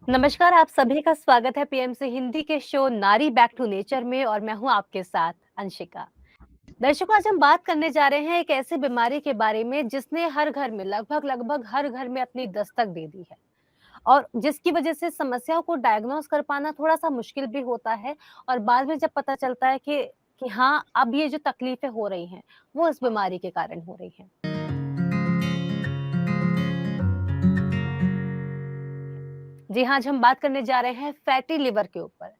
नमस्कार, आप सभी का स्वागत है पीएमसी हिंदी के शो नारी बैक टू नेचर में और मैं हूं आपके साथ अंशिका। दर्शकों, आज हम बात करने जा रहे हैं एक ऐसी बीमारी के बारे में जिसने हर घर में लगभग हर घर में अपनी दस्तक दे दी है और जिसकी वजह से समस्याओं को डायग्नोस कर पाना थोड़ा-सा मुश्किल भी होता है और बाद में जब पता चलता है कि हाँ, अब ये जो तकलीफें हो रही हैं, वो इस बीमारी के कारण हो रही हैं। जी हाँ, आज हम बात करने जा रहे हैं फैटी लिवर के ऊपर।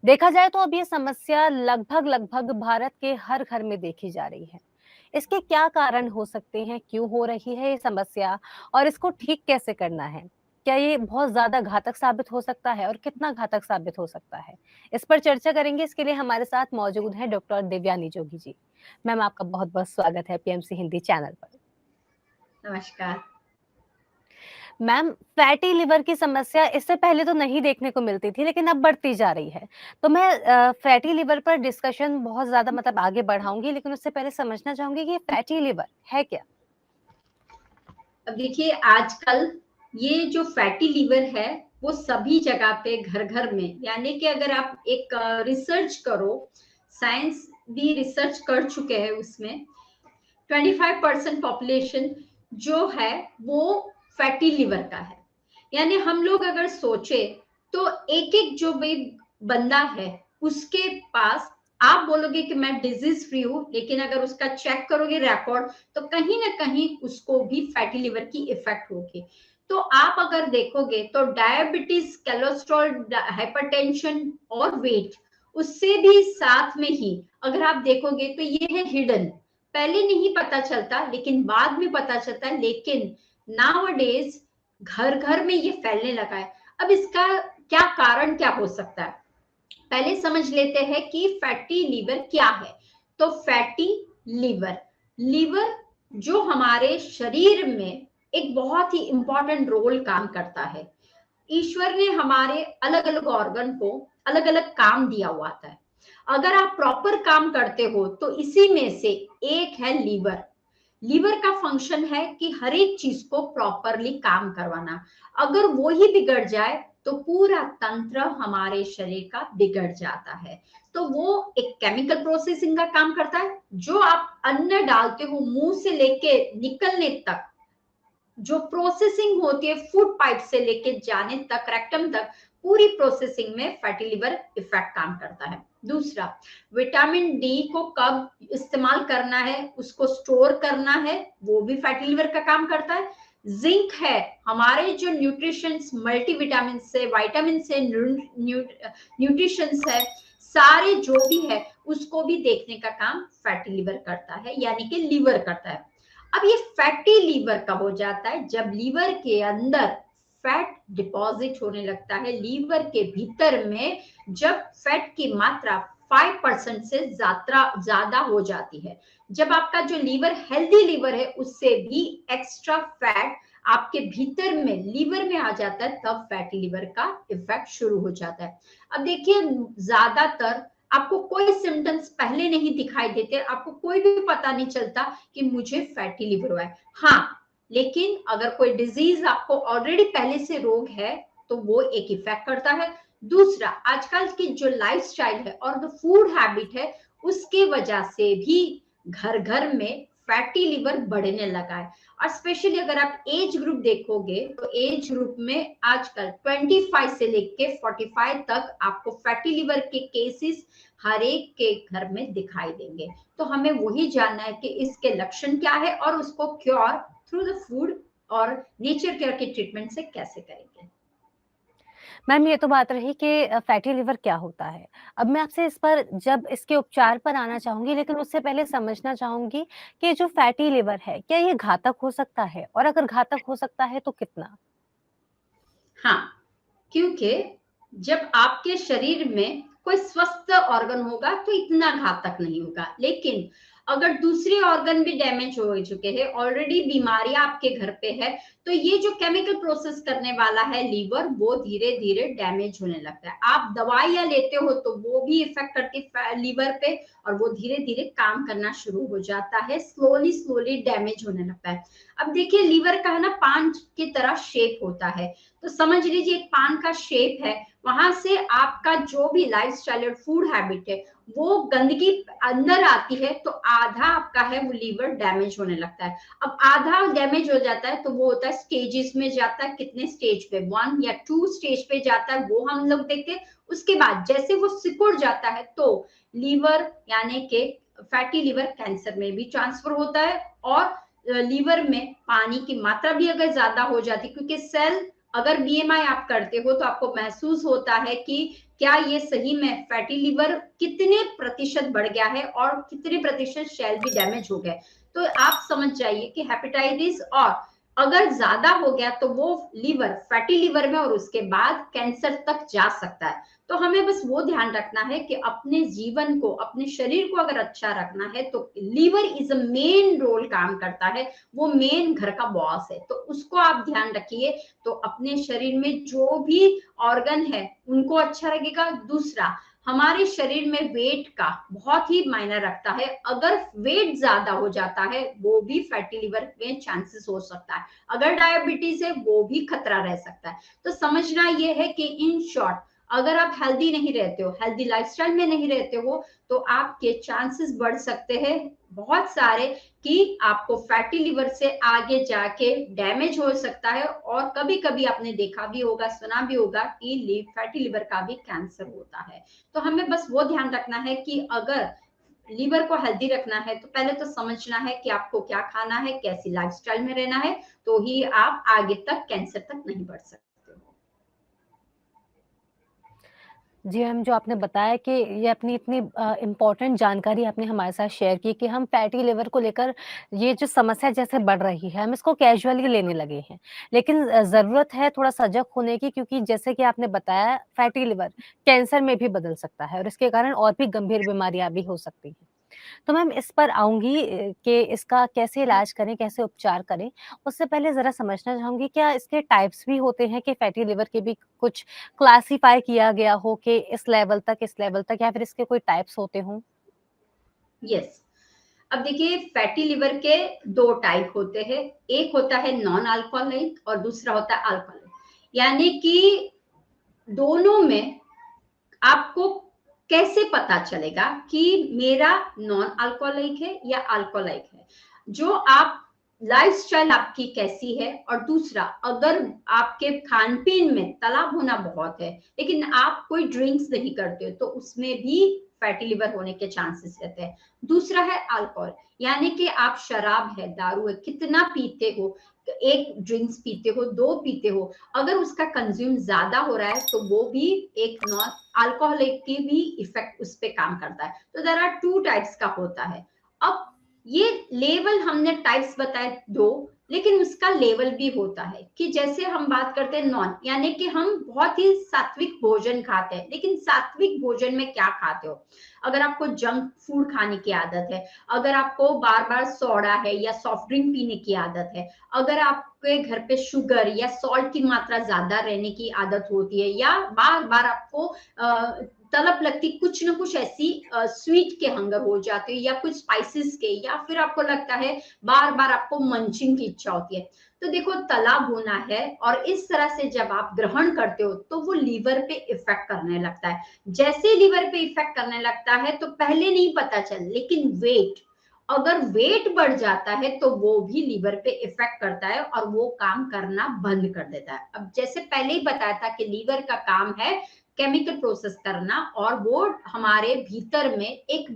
देखा जाए तो अब ये समस्या लगभग भारत के हर घर में देखी जा रही है। इसके क्या कारण हो सकते हैं? क्यों हो रही है ये समस्या और इसको ठीक कैसे करना है? क्या ये बहुत ज़्यादा घातक साबित हो सकता है और कितना घातक साबित हो सकता है? इस पर चर्चा करेंगे। इसके लिए हमारे साथ मौजूद हैं डॉक्टर दिव्यानी जोगी जी। मैम, आपका बहुत-बहुत स्वागत है पीएमसी हिंदी चैनल पर। नमस्कार। मैम, फैटी लिवर की समस्या इससे पहले तो नहीं देखने को मिलती थी, लेकिन अब बढ़ती जा रही है। तो मैं फैटी लिवर पर डिस्कशन बहुत ज़्यादा मतलब आगे बढ़ाऊँगी, लेकिन उससे पहले समझना चाहूँगी कि ये फैटी लिवर है क्या? अब देखिए आजकल ये जो फैटी लिवर है वो सभी जगह पे घर-घर में यानी कि अगर आप एक रिसर्च करो, साइंस भी रिसर्च कर चुके हैं उसमें 25% पॉपुलेशन जो है वो फैटी लिवर का है। यानी हम लोग अगर सोचे तो एक-एक जो भी बंदा है उसके पास आप बोलोगे कि मैं डिजीज फ्री हूँ, लेकिन अगर उसका चेक करोगे रिकॉर्ड तो कहीं ना कहीं उसको भी फैटी लिवर की इफेक्ट होगी। तो आप अगर देखोगे तो डायबिटीज, कोलेस्ट्रॉल, हाइपरटेंशन और वेट उससे भी साथ में ही अगर आप देखोगे तो ये है हिडन, पहले नहीं पता चलता लेकिन बाद में पता चलता है। लेकिन नाउअडेज घर घर में ये फैलने लगा है। अब इसका क्या कारण क्या हो सकता है, पहले समझ लेते हैं कि फैटी लीवर क्या है। तो फैटी लीवर, लीवर जो हमारे शरीर में एक बहुत ही इंपॉर्टेंट रोल काम करता है। ईश्वर ने हमारे अलग अलग ऑर्गन को अलग अलग काम दिया हुआ था। अगर आप प्रॉपर काम करते हो तो इसी में से एक है लीवर। लीवर का फंक्शन है कि हर एक चीज को प्रॉपरली काम करवाना। अगर वो ही बिगड़ जाए तो पूरा तंत्र हमारे शरीर का बिगड़ जाता है। तो वो एक केमिकल प्रोसेसिंग का काम करता है। जो आप अन्न डालते हो मुंह से लेके निकलने तक जो प्रोसेसिंग होती है फूड पाइप से लेके जाने तक रेक्टम तक, पूरी प्रोसेसिंग में फैटी लिवर इफेक्ट काम करता है। दूसरा, विटामिन डी को कब इस्तेमाल करना है, उसको स्टोर करना है, वो भी फैटी लिवर का काम करता है। जिंक है, हमारे जो न्यूट्रिशन मल्टीविटामिन से, विटामिन से, न्यूट्रिशन है, सारे जो भी है उसको भी देखने का काम फैटी लिवर करता है, यानी कि लीवर करता है। अब ये फैटी लीवर कब हो जाता है, जब लीवर के अंदर फैट डिपॉजिट होने लगता है। लीवर के भीतर में जब फैट की मात्रा 5% से ज्यादा हो जाती है, जब आपका जो लीवर हेल्दी लीवर है उससे भी एक्स्ट्रा फैट आपके भीतर में लीवर में आ जाता है, तब फैटी लीवर का इफेक्ट शुरू हो जाता है। अब देखिए ज्यादातर आपको कोई सिम्टम्स पहले नहीं दिखाई देते, आपको कोई भी पता नहीं चलता कि मुझे फैटी लिवर हुआ है। हाँ, लेकिन अगर कोई डिजीज आपको ऑलरेडी पहले से रोग है तो वो एक इफेक्ट करता है। दूसरा, आजकल की जो लाइफस्टाइल है और जो फूड हैबिट है उसके वजह से भी घर घर में फैटी लिवर बढ़ने लगा है। और स्पेशली अगर आप एज ग्रुप देखोगे तो एज ग्रुप में आजकल 25 से लेके 45 तक आपको फैटी लिवर के केसेस हर एक के घर में दिखाई देंगे। तो हमें वही जानना है कि इसके लक्षण क्या है और उसको क्योर थ्रू द फूड और नेचर केयर के ट्रीटमेंट से कैसे करेंगे। मैम, ये तो बात रही कि फैटी लिवर क्या होता है। अब मैं आपसे इस पर जब इसके उपचार पर आना चाहूँगी, लेकिन उससे पहले समझना चाहूँगी कि जो फैटी लिवर है, क्या ये घातक हो सकता है? और अगर घातक हो सकता है तो कितना? हाँ, क्योंकि जब आपके शरीर में कोई स्वस्थ ऑर्गन होगा तो इतना घातक नहीं होगा, लेकिन अगर दूसरे ऑर्गन भी डैमेज हो चुके हैं, ऑलरेडी बीमारियां आपके घर पे है, तो ये जो केमिकल प्रोसेस करने वाला है लीवर, वो धीरे धीरे डैमेज होने लगता है। आप दवाइयां लेते हो तो वो भी इफेक्ट करती है लीवर पे, और वो धीरे धीरे काम करना शुरू हो जाता है, स्लोली स्लोली डैमेज होने लगता है। अब देखिए लीवर का है ना पान की तरह शेप होता है, तो समझ लीजिए एक पान का शेप है, वहां से आपका जो भी लाइफस्टाइल और फूड हैबिट है, वो गंदगी अंदर आती है, तो आधा आपका है वो लीवर डैमेज होने लगता है। अब आधा डैमेज हो जाता है तो वो होता है स्टेजेस में जाता है, कितने स्टेज पे, 1 या 2 स्टेज पे जाता है, वो हम लोग देखते हैं। उसके बाद जैसे वो सिकुड़ जाता है तो लीवर यानी कि फैटी लिवर कैंसर में भी ट्रांसफर होता है, और लीवर में पानी की मात्रा भी अगर ज्यादा हो जाती है, क्योंकि सेल, अगर बीएमआई आप करते हो तो आपको महसूस होता है कि क्या ये सही में फैटी लिवर कितने प्रतिशत बढ़ गया है और कितने प्रतिशत सेल भी डैमेज हो गए। तो आप समझ जाइए कि हेपेटाइटिस और अगर ज्यादा हो गया तो वो लीवर फैटी लिवर में और उसके बाद कैंसर तक जा सकता है। तो हमें बस वो ध्यान रखना है कि अपने जीवन को, अपने शरीर को अगर अच्छा रखना है तो liver is a main role काम करता है, वो मेन घर का बॉस है, तो उसको आप ध्यान रखिए। तो अपने शरीर में जो भी ऑर्गन है उनको अच्छा लगेगा। दूसरा, हमारे शरीर में वेट का बहुत ही मायने रखता है, अगर वेट ज्यादा हो जाता है वो भी फैटी लिवर में चांसेस हो सकता है, अगर डायबिटीज है वो भी खतरा रह सकता है। तो समझना ये है कि इन शॉर्ट, अगर आप हेल्दी नहीं रहते हो, हेल्दी लाइफस्टाइल में नहीं रहते हो, तो आपके चांसेस बढ़ सकते हैं बहुत सारे कि आपको फैटी लिवर से आगे जाके डैमेज हो सकता है, और कभी कभी आपने देखा भी होगा, सुना भी होगा कि फैटी लिवर का भी कैंसर होता है। तो हमें बस वो ध्यान रखना है कि अगर लीवर को हेल्दी रखना है तो पहले तो समझना है कि आपको क्या खाना है, कैसी लाइफस्टाइल में रहना है, तो ही आप आगे तक कैंसर तक नहीं बढ़ सकते हो। जी मैम, जो आपने बताया कि ये अपनी इतनी इम्पोर्टेंट जानकारी आपने हमारे साथ शेयर की कि हम फैटी लिवर को लेकर ये जो समस्या जैसे बढ़ रही है, हम इसको कैजुअली लेने लगे हैं। लेकिन ज़रूरत है थोड़ा सजग होने की, क्योंकि जैसे कि आपने बताया फैटी लिवर कैंसर में भी बदल सकता है और इसके कारण और भी गंभीर बीमारियाँ भी हो सकती हैं। तो मैम इस पर आऊँगी कि इसका कैसे इलाज करें, कैसे उपचार करें? उससे पहले ज़रा समझना चाहूँगी, क्या इसके टाइप्स भी होते हैं कि फैटी लिवर के भी कुछ क्लासिफ़ाई किया गया हो कि इस लेवल तक या फिर इसके कोई टाइप्स होते हों? यस, अब देखिए फैटी लिवर के 2 टाइप होते हैं, एक होता है नॉन अल्कोहलिक और दूसरा होता है अल्कोहलिक। यानी कि दोनों में आपको कैसे पता चलेगा कि मेरा नॉन अल्कोहलिक है या अल्कोहलिक है? जो आप लाइफस्टाइल आपकी कैसी है, और दूसरा, अगर आपके खान पीन में तला भुना बहुत है लेकिन आप कोई ड्रिंक्स नहीं करते हो, तो उसमें भी फैटी लिवर होने के चांसेस रहते हैं। दूसरा है अल्कोहल, यानी कि आप शराब है, दारू है, कितना पीते हो, एक ड्रिंक्स पीते हो, दो पीते हो, अगर उसका कंज्यूम ज्यादा हो रहा है तो वो भी एक नॉन अल्कोहलिक की भी इफेक्ट उस पे काम करता है। तो देयर आर 2 टाइप्स का होता है। अब ये लेवल हमने टाइप्स बताए 2, लेकिन उसका लेवल भी होता है कि जैसे हम बात करते हैं नॉन, यानी कि हम बहुत ही सात्विक भोजन खाते हैं, लेकिन सात्विक भोजन में क्या खाते हो? अगर आपको जंक फूड खाने की आदत है, अगर आपको बार बार सोडा है या सॉफ्ट ड्रिंक पीने की आदत है, अगर आपके घर पे शुगर या सॉल्ट की मात्रा ज्यादा रहने की आदत होती है, या बार बार आपको तलब लगती, कुछ ना कुछ ऐसी स्वीट के हंगर हो जाते हैं या कुछ स्पाइसेस के, या फिर आपको लगता है बार बार आपको मंचिंग की इच्छा होती है, तो देखो तला भुना है और इस तरह से जब आप ग्रहण करते हो तो वो लीवर पे इफेक्ट करने लगता है। जैसे लीवर पे इफेक्ट करने लगता है तो पहले नहीं पता चल, लेकिन वेट, अगर वेट बढ़ जाता है तो वो भी लीवर पे इफेक्ट करता है और वो काम करना बंद कर देता है। अब जैसे पहले ही बताया था कि लीवर का काम है केमिकल प्रोसेस करना, और वो हमारे भीतर में एक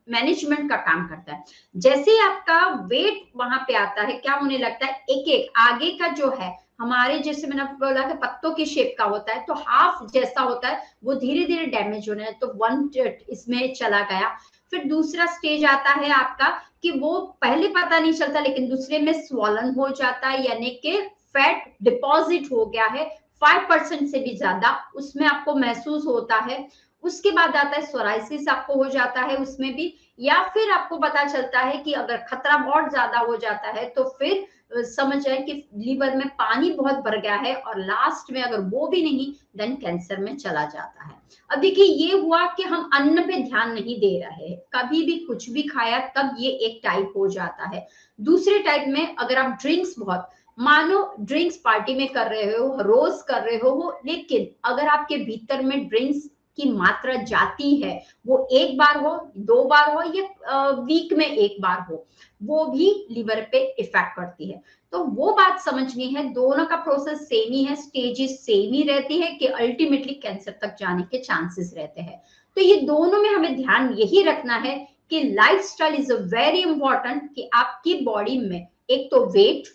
मैनेजमेंट का काम करता है। जैसे ही आपका वेट वहां पे आता है, क्या होने लगता है, एक एक आगे का जो है हमारे, जैसे मैंने बोला कि पत्तों की शेप का होता है, तो हाफ जैसा होता है, वो धीरे धीरे डैमेज होने, तो 1 इसमें चला गया। फिर दूसरा स्टेज आता है आपका कि वो पहले पता नहीं चलता लेकिन दूसरे में स्वॉलन हो जाता है, यानी कि फैट डिपॉजिट हो गया है 5% से भी ज्यादा, उसमें आपको महसूस होता है। उसके बाद आता है सोराइसिस, आपको हो जाता है उसमें भी, या फिर आपको पता चलता है कि अगर खतरा बहुत ज्यादा हो जाता है तो फिर समझ जाए कि लीवर में पानी बहुत भर गया है, और लास्ट में अगर वो भी नहीं, देन कैंसर में चला जाता है। अब देखिए, ये हुआ कि हम अन्न पे ध्यान नहीं दे रहे हैं, कभी भी कुछ भी खाया तब ये एक टाइप हो जाता है। दूसरे टाइप में, अगर आप ड्रिंक्स बहुत, मानो ड्रिंक्स पार्टी में कर रहे हो, रोज कर रहे हो, लेकिन अगर आपके भीतर में ड्रिंक्स की मात्रा जाती है, वो एक बार हो, दो बार हो, या वीक में एक बार हो, वो भी लिवर पे इफेक्ट करती है। तो वो बात समझनी है, दोनों का प्रोसेस सेम ही है, स्टेजेस सेम ही रहती है कि अल्टीमेटली कैंसर तक जाने के चांसेस रहते हैं। तो ये दोनों में हमें ध्यान यही रखना है कि लाइफस्टाइल इज वेरी इंपॉर्टेंट, कि आपकी बॉडी में एक तो वेट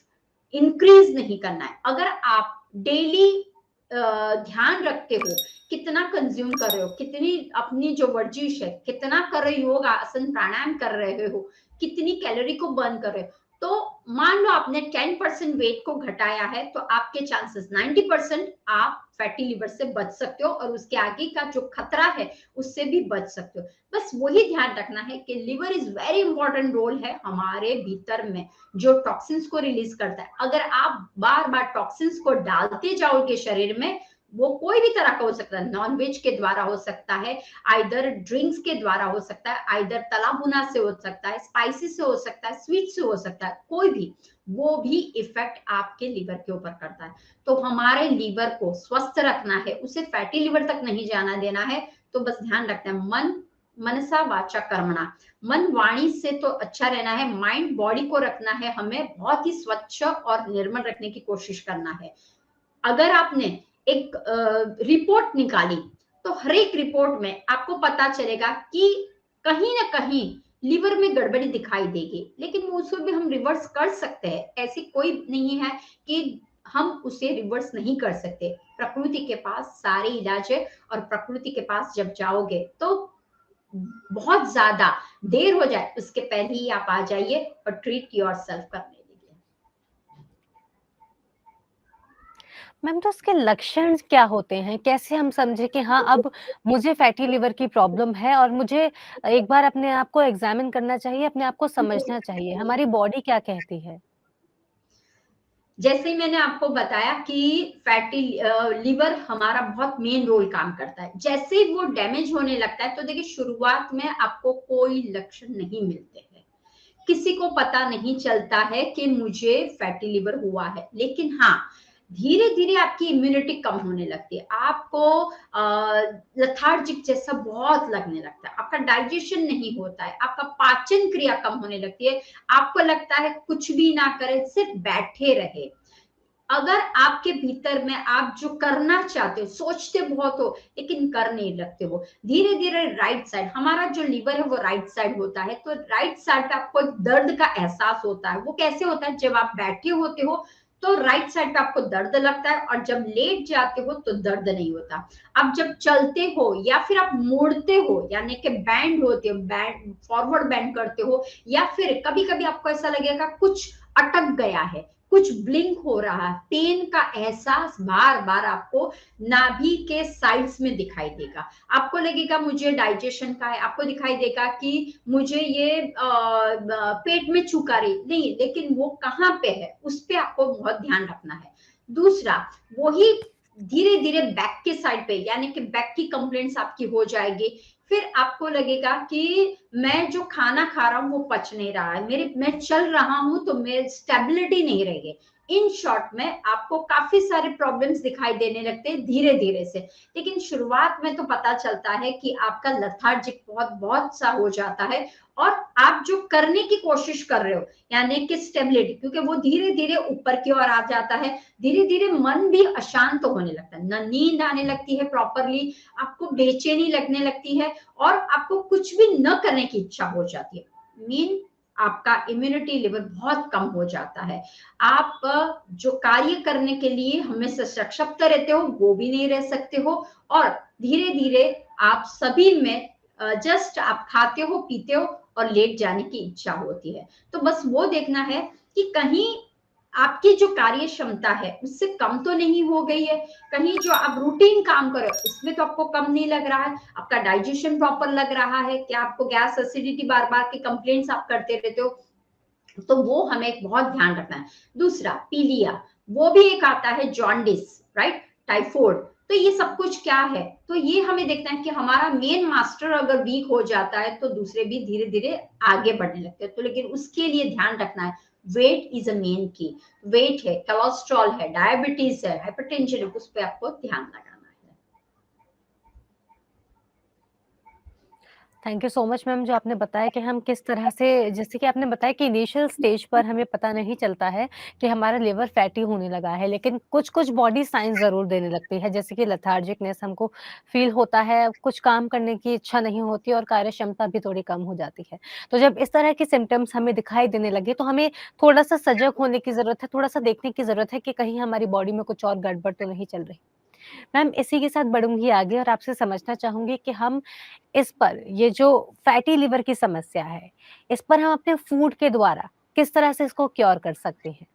इंक्रीज नहीं करना है। अगर आप डेली ध्यान रखते हो, कितना कंज्यूम कर रहे हो, कितनी अपनी जो वर्जिश है, कितना कर रहे हो, योग आसन प्राणायाम कर रहे हो, कितनी कैलोरी को बर्न कर रहे हो, तो मान लो आपने 10% वेट को घटाया है, तो आपके चांसेस 90% आप फैटी लिवर से बच सकते हो, और उसके आगे का जो खतरा है उससे भी बच सकते हो। बस वही ध्यान रखना है कि liver is very important role है हमारे भीतर में, जो टॉक्सिन्स को रिलीज करता है। अगर आप बार बार टॉक्सिन्स को डालते जाओगे शरीर में, वो कोई भी तरह का हो सकता है, नॉन वेज के द्वारा हो सकता है, आइदर ड्रिंक्स के द्वारा हो सकता है, आइदर तला भुना से हो सकता है, स्पाइसी से हो सकता है, स्वीट से हो सकता है, कोई भी, वो भी इफेक्ट आपके लिवर के ऊपर करता है। तो हमारे लिवर को स्वस्थ रखना है, उसे फैटी लिवर तक नहीं जाना देना है। तो बस ध्यान रखना है, मन मनसा वाचा कर्मणा, मन वाणी से तो अच्छा रहना है, माइंड बॉडी को रखना है, हमें बहुत ही स्वच्छ और निर्मल रखने की कोशिश करना है। अगर आपने एक रिपोर्ट निकाली, तो हर एक रिपोर्ट में आपको पता चलेगा कि कहीं ना कहीं लिवर में गड़बड़ी दिखाई देगी, लेकिन वो उसको भी हम रिवर्स कर सकते हैं। ऐसी कोई नहीं है कि हम उसे रिवर्स नहीं कर सकते। प्रकृति के पास सारे इलाज है, और प्रकृति के पास जब जाओगे तो बहुत ज्यादा देर हो जाए उसके पहले ही आप आ जाइए और ट्रीट योरसेल्फ करने लगिए। मैम, तो इसके लक्षण क्या होते हैं? कैसे हम समझे कि हाँ, अब मुझे फैटी लिवर की प्रॉब्लम है और मुझे एक बार अपने आप को एग्ज़ामिन करना चाहिए, अपने आप को समझना चाहिए, हमारी बॉडी क्या कहती है? जैसे ही मैंने आपको बताया कि फैटी लिवर हमारा बहुत मेन रोल काम करता है। जैसे ही वो डैमेज होने लगता है, तो देखिए शुरुआत में आपको कोई लक्षण नहीं मिलते हैं, किसी को पता नहीं चलता है कि मुझे फैटी लिवर हुआ है, लेकिन हाँ, धीरे धीरे आपकी इम्यूनिटी कम होने लगती है, आपको लथार्जिक जैसा बहुत लगने लगता है, आपका डाइजेशन नहीं होता है, आपका पाचन क्रिया कम होने लगती है, आपको लगता है कुछ भी ना करे, सिर्फ बैठे रहे। अगर आपके भीतर में आप जो करना चाहते हो, सोचते बहुत हो लेकिन कर नहीं लगते हो, धीरे धीरे राइट साइड, हमारा जो लीवर है वो राइट साइड होता है, तो राइट साइड पे आपको एक दर्द का एहसास होता है। वो कैसे होता है? जब आप बैठे होते हो तो राइट साइड पे आपको दर्द लगता है, और जब लेट जाते हो तो दर्द नहीं होता। अब जब चलते हो या फिर आप मुड़ते हो, यानी कि बैंड होते हो, बैंड फॉरवर्ड बैंड करते हो, या फिर कभी कभी आपको ऐसा लगेगा कुछ अटक गया है, कुछ ब्लिंक हो रहा है, पेन का एहसास बार बार आपको नाभि के साइड्स में दिखाई देगा। आपको लगेगा मुझे डाइजेशन का है, आपको दिखाई देगा कि मुझे ये पेट में चुका रही नहीं, लेकिन वो कहाँ पे है उस पे आपको बहुत ध्यान रखना है। दूसरा, वही धीरे धीरे बैक के साइड पे, यानी कि बैक की कंप्लेंट्स आपकी हो जाएगी। फिर आपको लगेगा कि मैं जो खाना खा रहा हूँ वो पच नहीं रहा है, मेरे मैं चल रहा हूँ तो मेरी स्टेबिलिटी नहीं रहेगी। इन शॉर्ट में आपको काफी सारे प्रॉब्लम्स दिखाई देने लगते हैं धीरे धीरे से, लेकिन शुरुआत में तो पता चलता है कि आपका लथार्जिक बहुत बहुत सा हो जाता है, और आप जो करने की कोशिश कर रहे हो, यानी कि स्टेबिलिटी, क्योंकि वो धीरे धीरे ऊपर की ओर आ जाता है, धीरे धीरे मन भी अशांत होने लगता है, न नींद आने लगती है प्रॉपरली, आपको बेचैनी लगने लगती है, और आपको कुछ भी न करने की इच्छा हो जाती है। मीन आपका इम्यूनिटी लेवल बहुत कम हो जाता है, आप जो कार्य करने के लिए हमेशा सशक्त रहते हो वो भी नहीं रह सकते हो, और धीरे धीरे आप सभी में जस्ट आप खाते हो, पीते हो और लेट जाने की इच्छा होती है। तो बस वो देखना है कि कहीं आपकी जो कार्य क्षमता है उससे कम तो नहीं हो गई है, कहीं जो आप रूटीन काम करो उसमें तो आपको कम नहीं लग रहा है, आपका डाइजेशन प्रॉपर लग रहा है, क्या आपको गैस एसिडिटी बार बार की कंप्लेंट्स आप करते रहते हो, तो वो हमें एक बहुत ध्यान रखना है। दूसरा पीलिया, वो भी एक आता है, जॉन्डिस, राइट, टाइफॉइड, तो ये सब कुछ क्या है, तो ये हमें देखना है कि हमारा मेन मास्टर अगर वीक हो जाता है तो दूसरे भी धीरे धीरे आगे बढ़ने लगते हैं। तो लेकिन उसके लिए ध्यान रखना है, वेट इज अ मेन की, वेट है, कोलेस्ट्रॉल है, डायबिटीज है, हाइपरटेंशन है, उस पर आपको ध्यान लगाना है। Thank you so much ma'am, जो आपने बताया कि हम किस तरह से, जैसे कि आपने बताया कि इनिशियल स्टेज पर हमें पता नहीं चलता है कि हमारा लिवर फैटी होने लगा है, लेकिन कुछ-कुछ बॉडी साइंस ज़रूर देने लगती है, जैसे कि लेथार्जिकनेस हमको फ़ील होता है, कुछ काम करने की इच्छा नहीं होती और कार्य क्षमता भी थोड़ी कम हो जाती है। तो जब इस तरह के सिम्पटम्स हमें दिखाई देने लगे, तो हमें थोड़ा-सा सजग होने की ज़रूरत है, थोड़ा-सा देखने की ज़रूरत है कि कहीं हमारी बॉडी में कुछ और गड़बड़ तो नहीं चल रही। मैम, इसी के साथ बढ़ूँगी आगे और आपसे समझना चाहूँगी कि हम इस पर, ये जो फैटी लिवर की समस्या है, इस पर हम अपने फूड के द्वारा किस तरह से इसको क्योर कर सकते हैं?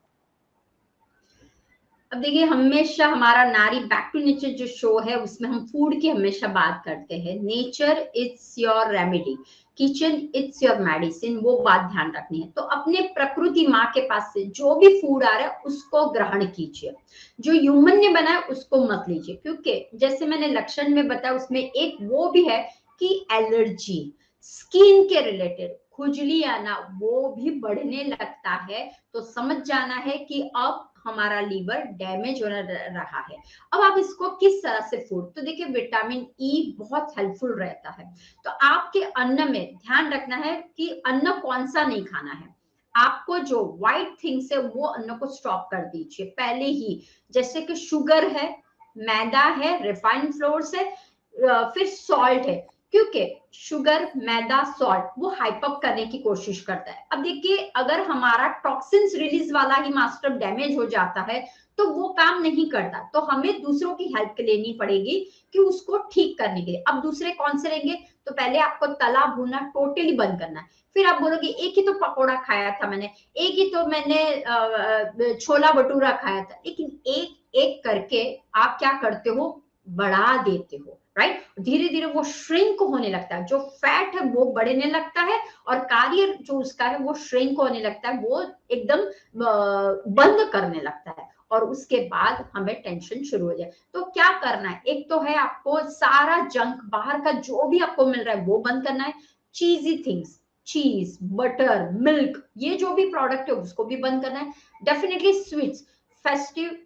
अब देखिए, हमेशा हमारा नारी बैक टू नेचर जो शो है उसमें हम फूड की हमेशा बात करते हैं। Nature it's your remedy, kitchen it's your medicine, वो बात ध्यान रखनी है। तो अपने प्रकृति माँ के पास से जो भी फूड आ रहा है उसको ग्रहण कीजिए, जो ह्यूमन ने बनाया उसको मत लीजिए, क्योंकि जैसे मैंने लक्षण में बताया उसमें एक वो भी है कि एलर्जी, स्किन के रिलेटेड खुजली आना, वो भी बढ़ने लगता है, तो समझ जाना है कि अब हमारा लीवर डैमेज होने रहा है। अब आप इसको किस तरह से फूड, तो देखिए विटामिन ई बहुत हेल्पफुल रहता है, तो आपके अन्न में ध्यान रखना है कि अन्न कौन सा नहीं खाना है। आपको जो व्हाइट थिंग्स है वो अन्न को स्टॉप कर दीजिए पहले ही, जैसे कि शुगर है, मैदा है, रिफाइंड फ्लोर्स है, फिर सॉल्ट है, क्योंकि शुगर, मैदा, सॉल्ट वो हाइपअप करने की कोशिश करता है। अब देखिए, अगर हमारा टॉक्सिन्स रिलीज वाला ही मास्टर डैमेज हो जाता है तो वो काम नहीं करता, तो हमें दूसरों की हेल्प लेनी पड़ेगी कि उसको ठीक करने के लिए। अब दूसरे कौन से रहेंगे, तो पहले आपको तला भुना टोटली बंद करना है। फिर आप बोलोगे एक ही तो पकौड़ा खाया था मैंने, एक ही तो मैंने छोला भटूरा खाया था, लेकिन एक एक करके आप क्या करते हो, बढ़ा देते हो, राइट। धीरे धीरे वो श्रिंक होने लगता है, जो फैट है वो बढ़ने लगता है और कार्य जो उसका है वो श्रिंक होने लगता है, वो एकदम बंद करने लगता है, और उसके बाद हमें टेंशन शुरू हो जाए। तो क्या करना है, एक तो है आपको सारा जंक बाहर का जो भी आपको मिल रहा है वो बंद करना है, चीजी थिंग्स, चीज, बटर, मिल्क, ये जो भी प्रोडक्ट है उसको भी बंद करना है। डेफिनेटली स्वीट्स, फेस्टिव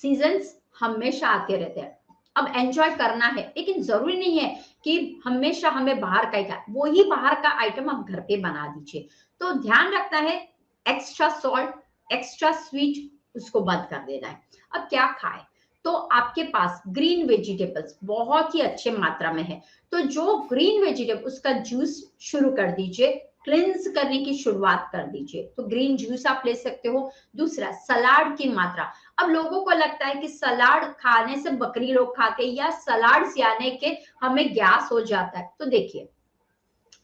सीजन्स हमेशा आते रहते हैं, अब एंजॉय करना है, लेकिन जरूरी नहीं है कि हमेशा हमें बाहर का ही खाए, वो ही बाहर का आइटम आप घर पे बना दीजिए। तो ध्यान रखना है, एक्स्ट्रा सॉल्ट, एक्स्ट्रा स्वीट, उसको बंद कर देना है। अब क्या खाए, तो आपके पास ग्रीन वेजिटेबल्स बहुत ही अच्छे मात्रा में है, तो जो ग्रीन वेजिटेबल उसका जूस शुरू कर दीजिए, क्लिंस करने की शुरुआत कर दीजिए, तो ग्रीन जूस आप ले सकते हो। दूसरा, सलाद की मात्रा, अब लोगों को लगता है कि सलाद खाने से बकरी लोग खाते हैं या सलाद से आने के हमें गैस हो जाता है, तो देखिए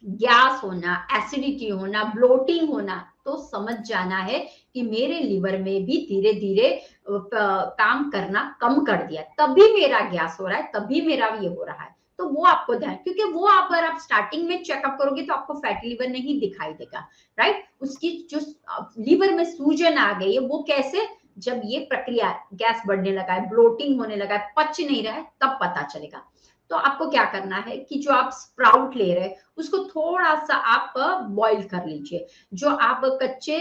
गैस होना, एसिडिटी होना, ब्लोटिंग होना, तो समझ जाना है कि मेरे लिवर में भी धीरे धीरे काम करना कम कर दिया, तभी मेरा गैस हो रहा है, तभी मेरा ये हो रहा है। तो वो आपको ध्यान, क्योंकि वो आप अगर आप स्टार्टिंग में चेकअप करोगे तो आपको फैटी लिवर नहीं दिखाई देगा, राइट। उसकी जो लिवर में सूजन आ गई है वो कैसे, जब ये प्रक्रिया गैस बढ़ने लगा है, ब्लोटिंग होने लगा है, पच नहीं रहा है, तब पता चलेगा। तो आपको क्या करना है कि जो आप स्प्राउट ले रहे हैं उसको थोड़ा सा आप बॉईल कर लीजिए। जो आप कच्चे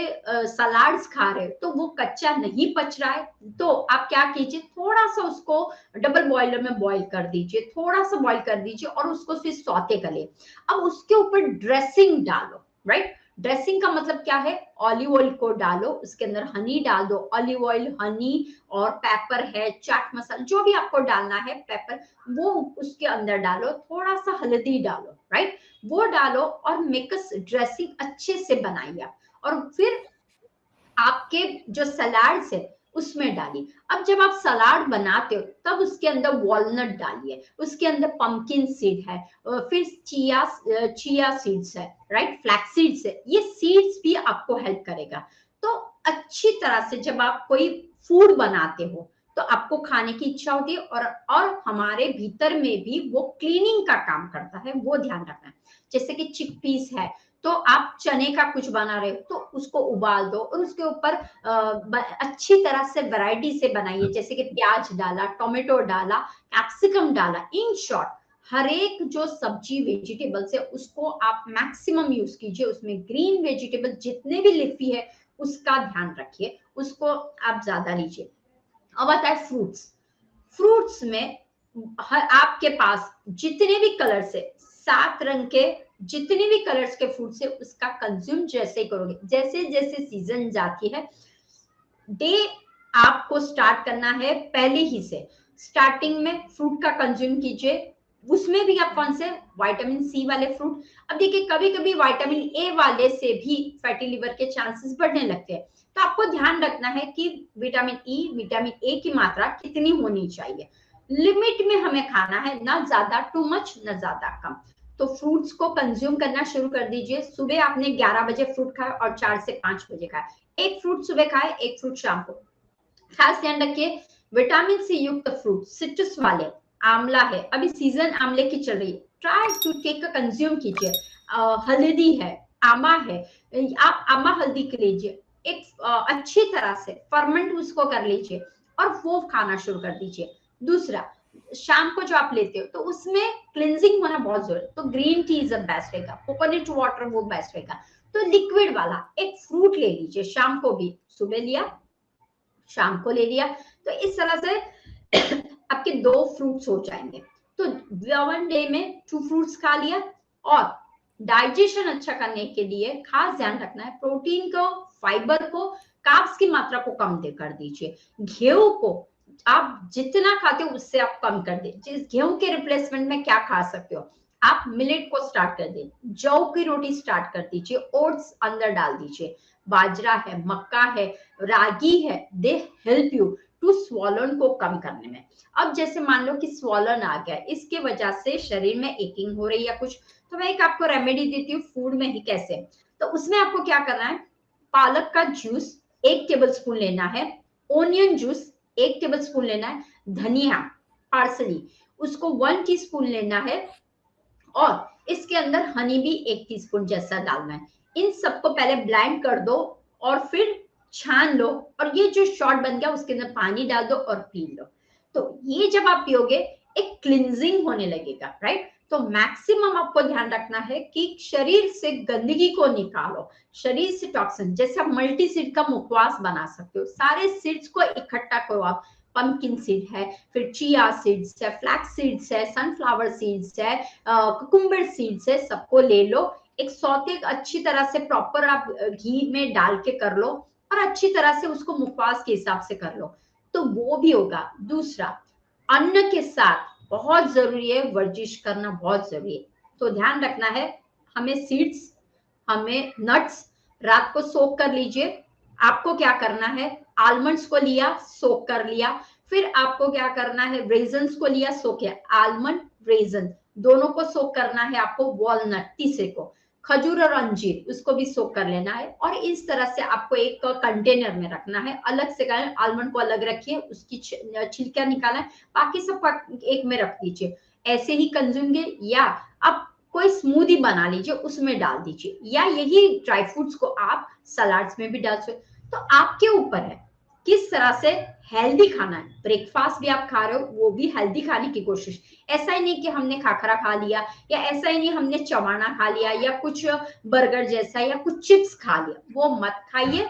सलाड्स खा रहे हो तो वो कच्चा नहीं पच रहा है, तो आप क्या कीजिए, थोड़ा सा उसको डबल बॉयलर में बॉईल कर दीजिए, थोड़ा सा बॉईल कर दीजिए और उसको फिर सौते कर ले। अब उसके ऊपर ड्रेसिंग डालो, राइट। ड्रेसिंग का मतलब क्या है, ऑलिव ऑयल को डालो, उसके अंदर हनी डाल दो, ऑलिव ऑयल, हनी और पेपर है, चाट मसाला, जो भी आपको डालना है, पेपर, वो उसके अंदर डालो, थोड़ा सा हल्दी डालो, राइट, वो डालो और मिक्स ड्रेसिंग अच्छे से बनाइए आप, और फिर आपके जो सलाड्स है उसमें डालिए। अब जब आप सलाड बनाते हो तब उसके अंदर वॉलनट डालिए, उसके अंदर पंपकिन सीड है, फिर चिया सीड्स है, राइट, फ्लैक्स सीड्स है, ये सीड्स भी आपको हेल्प करेगा। तो अच्छी तरह से जब आप कोई फूड बनाते हो तो आपको खाने की इच्छा होती है, और हमारे भीतर में भी वो क्लीनिंग का काम करता है, वो ध्यान रखना है। जैसे कि चिकपीस है, तो आप चने का कुछ बना रहे हो तो उसको उबाल दो और उसके ऊपर अच्छी तरह से वैरायटी से बनाइए, जैसे कि प्याज डाला, टोमेटो डाला, कैप्सिकम डाला। इन शॉर्ट हर एक जो सब्जी वेजिटेबल्स है उसको आप मैक्सिमम यूज कीजिए, उसमें ग्रीन वेजिटेबल जितने भी लिफी है उसका ध्यान रखिए, उसको आप ज्यादा लीजिए। अब आता है फ्रूट्स। फ्रूट्स में आपके पास जितने भी कलर्स है, 7 रंग के जितने भी कलर्स के फ्रूट्स है उसका कंज्यूम जैसे ही करोगे, जैसे जैसे सीजन जाती है, डे आपको स्टार्ट करना है पहले ही से। स्टार्टिंग में फ्रूट का कंज्यूम कीजिए, उसमें भी आप कौन से, विटामिन सी वाले फ्रूट। अब देखिए कभी कभी विटामिन ए वाले से भी फैटी लिवर के चांसेस बढ़ने लगते हैं, तो आपको ध्यान रखना है कि विटामिन ई, विटामिन ए की मात्रा कितनी होनी चाहिए। लिमिट में हमें खाना है, ना ज्यादा टू मच ना ज्यादा कम। तो फ्रूट्स को कंज्यूम करना शुरू कर दीजिए। सुबह आपने 11 बजे फ्रूट खाया और 4 से 5 बजे खाया, एक फ्रूट सुबह खाए, एक फ्रूट शाम को। खास ध्यान रखिए विटामिन सी युक्त फ्रूट, सिट्रस वाले, आंवला है, अभी सीजन आंवले की चल रही है, ट्राई टू टेक का कंज्यूम कीजिए। हल्दी है, आमा है, आप आमा हल्दी के लीजिए, एक अच्छी तरह से फर्मेंट उसको कर लीजिए और वो खाना शुरू कर दीजिए। दूसरा, शाम को जो आप लेते हो तो उसमें क्लिनजिंग होना बहुत जरूरी है, तो ग्रीन टी इज बेस्ट रहेगा, कोकोनट वाटर वो बेस्ट रहेगा। तो लिक्विड वाला एक फ्रूट ले लीजिए, शाम को भी, सुबह लिया शाम को ले लिया, तो इस तरह से आपके 2 फ्रूट्स हो जाएंगे। तो 1 डे में 2 फ्रूट्स खा लिया। और डाइजेशन अच्छा करने के लिए खास ध्यान रखना है, प्रोटीन को, फाइबर को, कार्ब्स की मात्रा को कम कर दीजिए। गेहूं को आप जितना खाते हो उससे आप कम कर दे। जिस गेहूं के रिप्लेसमेंट में क्या खा सकते हो, आप मिलेट को स्टार्ट कर दें, जौ की रोटी स्टार्ट कर दीजिए, ओट्स अंदर डाल दीजिए, बाजरा है, मक्का है, रागी है, they help you to swollen को कम करने में। अब जैसे मान लो कि स्वॉलन आ गया, इसके वजह से शरीर में एकिंग हो रही है कुछ, तो मैं एक आपको रेमेडी देती हूँ फूड में ही कैसे। तो उसमें आपको क्या करना है, पालक का जूस 1 टेबलस्पून लेना है, ओनियन जूस 1 टेबलस्पून लेना है, धनिया, पार्सली उसको 1 टीस्पून लेना है, और इसके अंदर हनी भी 1 टीस्पून जैसा डालना है। इन सबको पहले ब्लेंड कर दो और फिर छान लो, और ये जो शॉट बन गया उसके अंदर पानी डाल दो और पी लो। तो ये जब आप पियोगे एक क्लिनजिंग होने लगेगा, राइट। तो मैक्सिमम आपको ध्यान रखना है कि शरीर से गंदगी को निकालो, शरीर से टॉक्सिन। जैसे आप मल्टी सीड का मुखवास बना सकते हो, सारे सीड्स को इकट्ठा करो आप, पंपकिन सीड है, फिर चिया सीड्स है, फ्लैक्स सीड्स है, सनफ्लावर सीड्स है, कुकुम्बर सीड्स है, सबको ले लो, एक सौते अच्छी तरह से प्रॉपर आप घी में डाल के कर लो, और अच्छी तरह से उसको मुखवास के हिसाब से कर लो, तो वो भी होगा। दूसरा, अन्न के साथ बहुत जरूरी है वर्जिश करना, बहुत जरूरी है। तो ध्यान रखना है, हमें सीड्स, हमें नट्स रात को सोक कर लीजिए। आपको क्या करना है, आलमंड्स को लिया, सोक कर लिया, फिर आपको क्या करना है, रेजन्स को लिया, सोक किया, आलमंड रेजन दोनों को सोक करना है आपको, वॉलनट तीसरे को, खजूर और अंजीर उसको भी सोक कर लेना है, और इस तरह से आपको एक कंटेनर में रखना है। अलग से करें, आलमंड को अलग रखिए, उसकी छिलका निकाला है, बाकी सब एक में रख दीजिए, ऐसे ही कंज्यूम। या आप कोई स्मूदी बना लीजिए, उसमें डाल दीजिए, या यही ड्राई फ्रूट्स को आप सलाड्स में भी डाल सकते। तो आपके ऊपर है किस तरह से हेल्दी खाना है। ब्रेकफास्ट भी आप खा रहे हो वो भी हेल्दी खाने की कोशिश, ऐसा ही नहीं कि हमने खाखरा खा लिया, या ऐसा ही नहीं हमने चवाना खा लिया, या कुछ बर्गर जैसा, या कुछ चिप्स खा लिया, वो मत खाइए।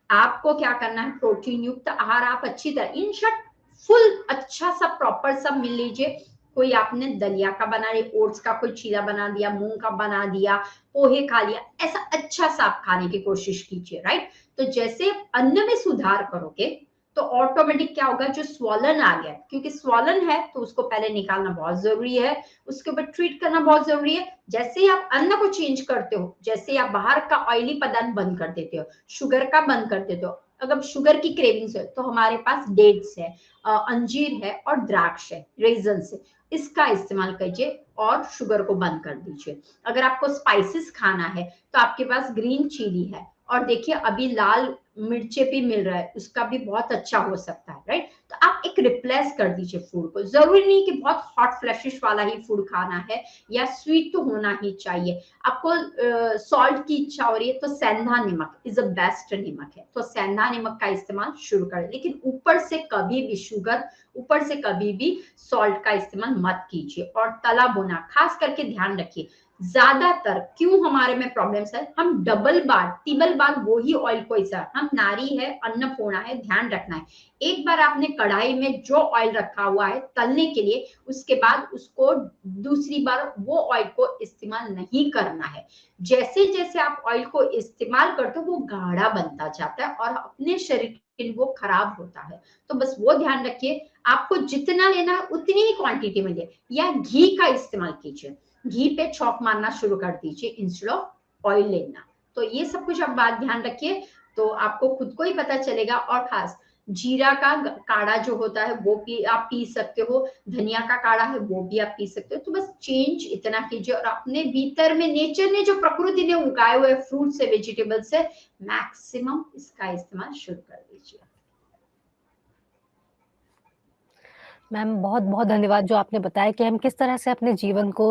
आपको क्या करना है, प्रोटीन युक्त आहार आप अच्छी तरह, इन शॉर्ट फुल अच्छा सा प्रॉपर सब मिल लीजिए। कोई आपने दलिया का बना लिया, ओट्स का कोई चीला बना दिया, मूंग का बना दिया, पोहे खा लिया, ऐसा अच्छा सा आप खाने की कोशिश कीजिए, राइट। तो जैसे अन्न में सुधार करोगे तो ऑटोमेटिक क्या होगा, जो स्वॉलन आ गया, क्योंकि स्वॉलन है तो उसको पहले निकालना बहुत जरूरी है, उसके ऊपर ट्रीट करना बहुत जरूरी है। जैसे ही आप अन्न को चेंज करते हो, जैसे ही आप बाहर का ऑयली पदार्थ बंद कर देते हो, शुगर का बंद कर देते हो, अगर शुगर की क्रेविंग्स है तो हमारे पास डेट्स है, अंजीर है और द्राक्ष है, रेजन है, इसका इस्तेमाल कीजिए और शुगर को बंद कर दीजिए। अगर आपको स्पाइसेस खाना है तो आपके पास ग्रीन चिली है, और देखिए अभी लाल मिर्चे भी मिल रहा है, उसका भी बहुत अच्छा हो सकता है, राइट? तो आप एक रिप्लेस कर दीजिए फूड को। जरूरी नहीं कि बहुत हॉट फ्लैशिश वाला ही फूड खाना है या स्वीट तो होना ही चाहिए। आपको सॉल्ट की इच्छा हो रही है तो सेंधा नमक इज अ बेस्ट नमक है, तो सेंधा नमक का इस्तेमाल शुरू करें, लेकिन ऊपर से कभी भी शुगर, ऊपर से कभी भी सॉल्ट का इस्तेमाल मत कीजिए। और तला भुना खास करके ध्यान रखिए, ज्यादातर क्यों हमारे में प्रॉब्लम्स है, हम डबल बार तिबल बार वो ही ऑयल को इस्तेमाल, हम नारी है, अन्नपूर्णा है, ध्यान रखना है। एक बार आपने कढ़ाई में जो ऑयल रखा हुआ है तलने के लिए, उसके बाद उसको दूसरी बार वो ऑयल को इस्तेमाल नहीं करना है। जैसे जैसे आप ऑयल को इस्तेमाल करते हो वो गाढ़ा बनता जाता है और अपने शरीर के लिए वो खराब होता है। तो बस वो ध्यान रखिए, आपको जितना लेना है उतनी ही क्वांटिटी में ले, या घी का इस्तेमाल कीजिए, घी पे छौंक मारना शुरू कर दीजिए इंस्टेड ऑफ ऑयल लेना। तो ये सब कुछ आप बात ध्यान रखिए, तो आपको खुद को ही पता चलेगा। और खास जीरा का काढ़ा जो होता है वो भी आप पी सकते हो, धनिया का काढ़ा है वो भी आप पी सकते हो। तो बस चेंज इतना कीजिए और अपने भीतर में नेचर ने जो प्रकृति ने उगाए हुए फ्रूट से वेजिटेबल से मैक्सिमम इसका इस्तेमाल शुरू कर दीजिए। मैम बहुत-बहुत धन्यवाद जो आपने बताया कि हम किस तरह से अपने जीवन को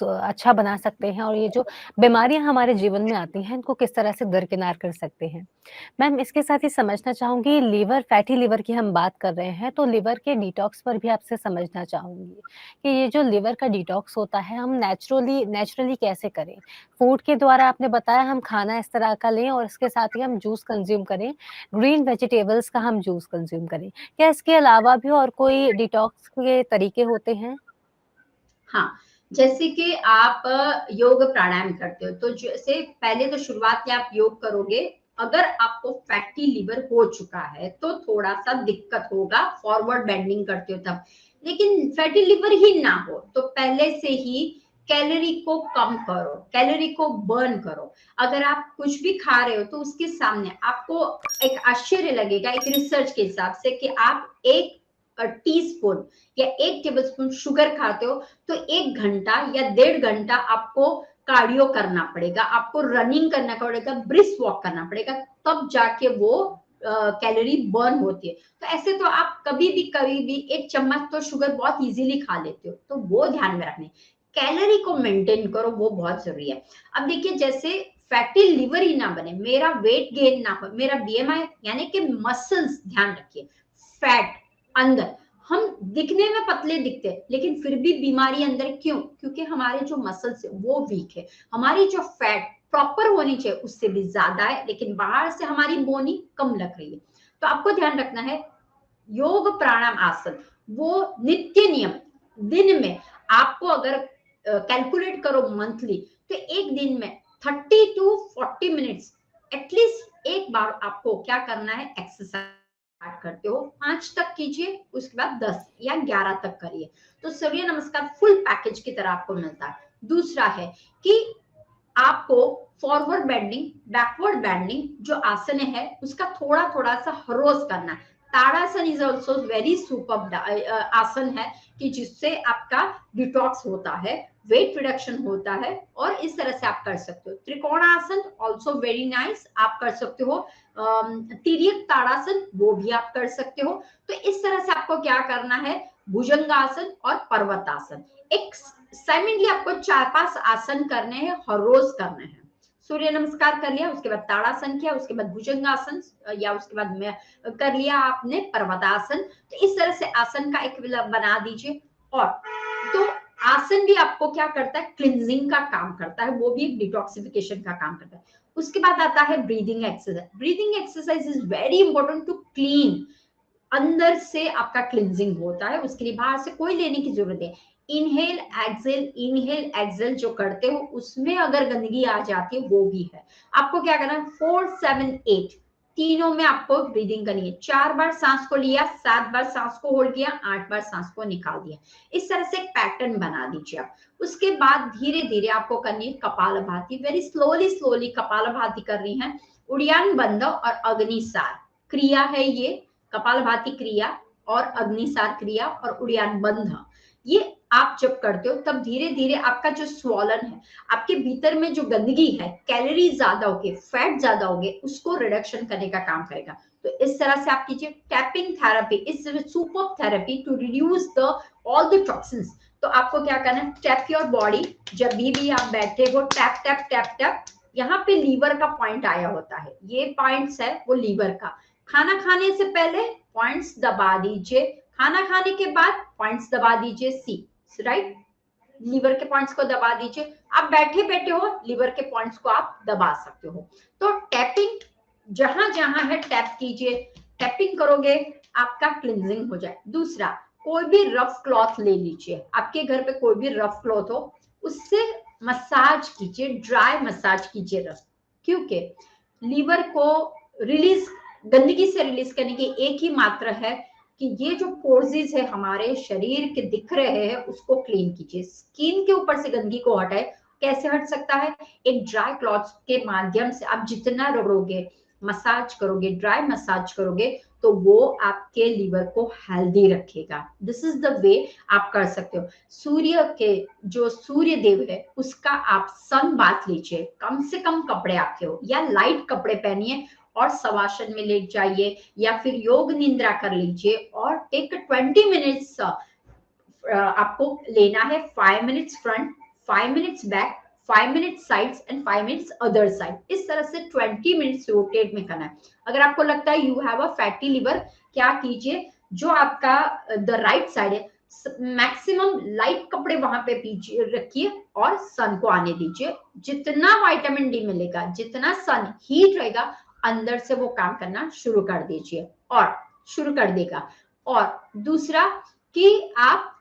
अच्छा बना सकते हैं और ये जो बीमारियाँ हमारे जीवन में आती हैं, इनको किस तरह से दरकिनार कर सकते हैं। मैम इसके साथ ही समझना चाहूँगी लिवर फैटी लिवर की हम बात कर रहे हैं, तो लिवर के डिटॉक्स पर भी आपसे समझना चाहूँगी कि ये जो लिवर का डिटॉक्स होता है हम नेचुरली नेचुरली कैसे करें? फूड के द्वारा आपने बताया हम खाना इस तरह का लें और इसके साथ ही हम जूस कंज़्यूम करें, ग्रीन वेजिटेबल्स का हम जूस कंज़्यूम करें। क्या इसके अलावा भी और कोई डिटॉक्स के तरीके होते हैं? हाँ, जैसे कि आप योग प्राणायाम करते हो, तो जैसे पहले तो शुरुआत में आप योग करोगे, अगर आपको फैटी लिवर हो चुका है, तो थोड़ा-सा दिक्कत होगा, फॉरवर्ड बेंडिंग करते हो तब। लेकिन फैटी लिवर ही ना हो, तो पहले से ही कैलोरी को कम करो, कैलोरी को बर्न करो। अगर आप कुछ भी खा रहे हो, तो उसके सामने आपको एक आश्चर्य लगेगा, एक रिसर्च के हिसाब से कि आप 1 टीस्पून या 1 टेबलस्पून शुगर खाते हो, तो 1 घंटा या 1.5 घंटा आपको कार्डियो करना पड़ेगा, आपको रनिंग करना पड़ेगा, ब्रिस्क वॉक करना पड़ेगा, तब जाके वो कैलोरी बर्न होती है। तो ऐसे तो आप कभी भी 1 चम्मच तो शुगर बहुत इजीली खा लेते हो, तो वो ध्यान में रखना है। कैलोरी को मेंटेन करो, वो बहुत जरूरी है। अब देखिए, जैसे फैटी लिवर ही ना बने, मेरा वेट गेन ना हो, मेरा बीएमआई यानी कि मसल्स, ध्यान रखिए, फैट अंदर, हम दिखने में पतले दिखते हैं लेकिन फिर भी बीमारी अंदर क्यों? क्योंकि हमारे जो मसल्स है वो वीक है, हमारी जो फैट प्रॉपर होनी चाहिए उससे भी ज्यादा है, लेकिन बाहर से हमारी बोनी कम लग रही है। तो आपको ध्यान रखना है, योग प्राणायाम आसन वो नित्य नियम, दिन में आपको अगर कैलकुलेट करो मंथली, तो एक दिन में 30 to 40 मिनट्स एटलीस्ट एक बार आपको क्या करना है, एक्सरसाइज स्टार्ट करते हो 5 तक कीजिए, उसके बाद 10 या 11 तक करिए, तो सूर्य नमस्कार फुल पैकेज की तरह आपको मिलता है। दूसरा है कि आपको फॉरवर्ड बेंडिंग, बैकवर्ड बेंडिंग जो आसन है उसका थोड़ा थोड़ा सा हर रोज करना है। ताड़ासन इज ऑल्सो वेरी सुपर आसन है कि जिससे आपका डिटॉक्स होता है, वेट रिडक्शन होता है, और इस तरह से आप कर सकते हो। त्रिकोणासन ऑल्सो वेरी नाइस, आप कर सकते हो। तिर्यक ताड़ासन वो भी आप कर सकते हो। तो इस तरह से आपको क्या करना है, भुजंगासन और पर्वतासन, एक साइमल्टेनियसली आपको 4-5 आसन करने हैं, हर रोज करने हैं। सूर्य नमस्कार कर लिया, उसके बाद ताड़ासन किया, उसके बाद भुजंगासन, या उसके बाद में कर लिया आपने पर्वतासन। तो इस तरह से आसन का एक बना दीजिए। और तो आसन भी आपको क्या करता है, क्लिनजिंग का काम करता है, वो भी एक डिटॉक्सिफिकेशन का काम करता है। उसके बाद आता है breathing exercise. Breathing exercise is very important to clean, अंदर से आपका क्लिनजिंग होता है, उसके लिए बाहर से कोई लेने की जरूरत है। इनहेल एक्सेल जो करते हो उसमें अगर गंदगी आ जाती है वो भी है, आपको क्या करना है, 4 7 8 तीनों में आपको ब्रीदिंग करनी है। 4 बार सांस को लिया, 7 बार सांस को होल्ड किया, 8 बार सांस को निकाल दिया। इस तरह से एक पैटर्न बना दीजिए आप। उसके बाद धीरे धीरे आपको करनी है kapalbhati, very slowly slowly kapalbhati कर रही है। उड़ियान बंध और अग्निसार क्रिया है ये, कपालभाति क्रिया और अग्निसार क्रिया और उड़ियान बंध, ये आप जब करते हो तब धीरे धीरे आपका जो स्वॉलन है, आपके भीतर में जो गंदगी है, कैलोरी ज्यादा होगी, फैट ज्यादा होगे, उसको रिडक्शन करने का काम करेगा। तो इस तरह से आप कीजिए टैपिंग थेरेपी, इस super therapy to reduce the all the toxins. तो आपको क्या करना है, टैप योर बॉडी, जब भी आप बैठे हो टैप टैप टैप टैप। यहाँ पे लीवर का पॉइंट आया होता है, ये पॉइंट्स है वो लीवर का। खाना खाने से पहले पॉइंट्स दबा दीजिए, खाना खाने के बाद पॉइंट्स दबा दीजिए, सी राइट, लीवर के पॉइंट्स को दबा दीजिए। आप बैठे बैठे हो, लीवर के पॉइंट्स को आप दबा सकते हो। तो टैपिंग जहां जहां है टैप कीजिए, टैपिंग करोगे आपका क्लिनजिंग हो जाए। दूसरा, कोई भी रफ क्लॉथ ले लीजिए, आपके घर पे कोई भी रफ क्लॉथ हो, उससे मसाज कीजिए, ड्राई मसाज कीजिए रफ, क्योंकि लीवर को रिलीज, गंदगी से रिलीज करने की एक ही मात्रा है कि ये जो पोर्सेस है हमारे शरीर के दिख रहे हैं उसको क्लीन कीजिए। स्किन के ऊपर से गंदगी को हटाए, कैसे हट सकता है, एक ड्राई क्लॉथ के माध्यम से आप जितना रगड़ोगे, मसाज करोगे, ड्राई मसाज करोगे, तो वो आपके लीवर को हेल्दी रखेगा। दिस इज द वे आप कर सकते हो। सूर्य के जो सूर्य देव है उसका आप सन बाथ लीजिए, कम से कम कपड़े आपके हो या लाइट कपड़े पहनिए और शवासन में लेट जाइए या फिर योग निद्रा कर लीजिए और टेक 20 मिनट्स आपको लेना है, 5 minutes front, 5 minutes back, 5 minutes sides and 5 minutes other side. इस तरह से 20 मिनट्स रोटेट में करना है। अगर आपको लगता है you have a fatty liver, क्या कीजिए, जो आपका द राइट साइड है, मैक्सिमम लाइट कपड़े वहां पे पीछे रखिए और सन को आने दीजिए। जितना विटामिन डी मिलेगा, जितना सन हीट रहेगा, अंदर से वो काम करना शुरू कर दीजिए और शुरू कर देगा। और दूसरा कि आप